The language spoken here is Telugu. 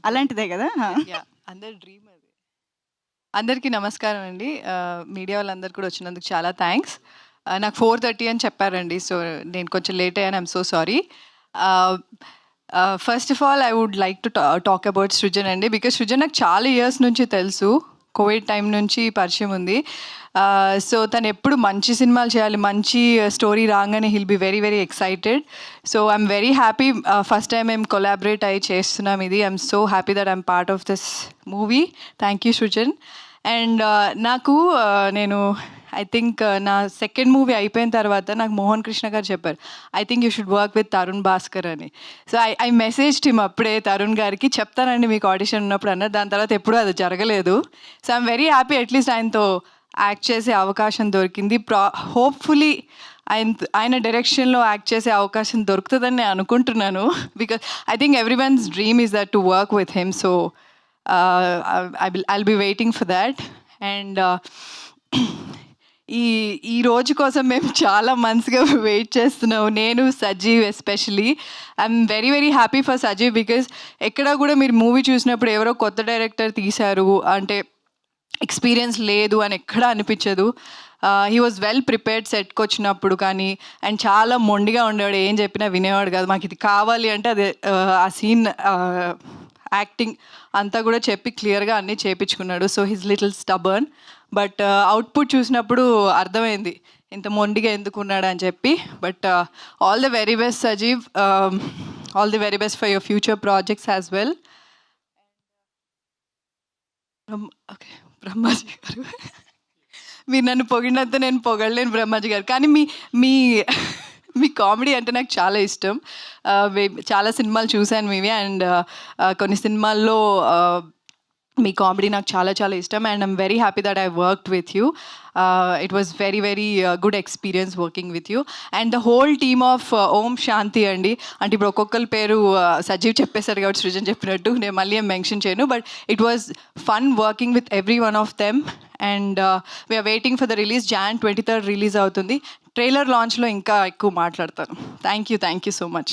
అలాంటిదే కదా. యా, అందరి డ్రీమ్ అది. అందరికీ నమస్కారం అండి. మీడియా వాళ్ళందరూ కూడా వచ్చినందుకు చాలా థ్యాంక్స్. నాకు 4:30 అని చెప్పారండి, సో నేను కొంచెం లేట్ అయ్యాను. I'm so sorry. First of all I would like to talk about Srujan అండి, బికాస్ సృజన్ నాకు చాలా ఇయర్స్ నుంచి తెలుసు. కోవిడ్ టైం నుంచి పరిచయం ఉంది. సో తను ఎప్పుడు మంచి సినిమాలు చేయాలి, మంచి స్టోరీ రాగానే he'll be very very excited. So I'm very happy. First time మేము కొలాబరేట్ అయ్యి చేస్తున్నాం ఇది. I'm so happy that I'm part of this movie. Thank you Srujan. And నాకు నేను ఐ థింక్ నా సెకండ్ మూవీ అయిపోయిన తర్వాత నాకు మోహన్ కృష్ణ గారు చెప్పారు, I think you should work with Tarun Bhaskar అని. సో ఐ మెసేజ్ టీమ్ అప్పుడే తరుణ్ గారికి, చెప్తానండి మీకు ఆడిషన్ ఉన్నప్పుడు అన్నారు. దాని తర్వాత ఎప్పుడూ అది జరగలేదు. So I'm very happy at least ఆయనతో యాక్ట్ చేసే అవకాశం దొరికింది. హోప్ఫుల్లీ ఆయన డైరెక్షన్లో యాక్ట్ చేసే అవకాశం దొరుకుతుందని నేను అనుకుంటున్నాను. Because I think every once dream is that to work with him. So I'll be waiting for that. And ఈ రోజు కోసం మేము చాలా మంత్స్గా వెయిట్ చేస్తున్నాము, నేను Sajeev especially. I'm very very happy for Sajeev, because ఎక్కడ కూడా మీరు మూవీ చూసినప్పుడు ఎవరో కొత్త డైరెక్టర్ తీశారు అంటే ఎక్స్పీరియన్స్ లేదు అని ఎక్కడా అనిపించదు. హీ వాజ్ వెల్ ప్రిపేర్డ్ సెట్కి వచ్చినప్పుడు కానీ, అండ్ చాలా మొండిగా ఉండేవాడు, ఏం చెప్పినా వినేవాడు కాదు. మాకు ఇది కావాలి అంటే అది ఆ సీన్ యాక్టింగ్ అంతా కూడా చెప్పి క్లియర్గా అన్నీ చేయించుకున్నాడు. So he's little stubborn, but output చూసినప్పుడు అర్థమైంది ఇంత మొండిగా ఎందుకున్నాడు అని చెప్పి. But all the very best Sajeev, all the very best for your future projects as well. Okay, Brahmaji garu, మీరు నన్ను పొగిడినంత నేను పొగడలేను బ్రహ్మాజీ గారు, కానీ మీ మీ కామెడీ అంటే నాకు చాలా ఇష్టం. చాలా సినిమాలు చూశాను మీవి, అండ్ కొన్ని సినిమాల్లో మీ కామెడీ నాకు చాలా చాలా ఇష్టం. And I'm very happy that I worked with you. It was very very good experience working with you. And the whole team of Om Shanti అండి. అంటే ఇప్పుడు ఒక్కొక్కరి పేరు సజీవ్ చెప్పేశారు కాబట్టి సృజన్ చెప్పినట్టు నేను మళ్ళీ ఏం మెన్షన్ చేయను, but it was fun working with every one of them. And we're waiting for the release. Jan 23rd release అవుతుంది. ట్రైలర్ లాంచ్లో ఇంకా ఎక్కువ మాట్లాడతాను. Thank you so much.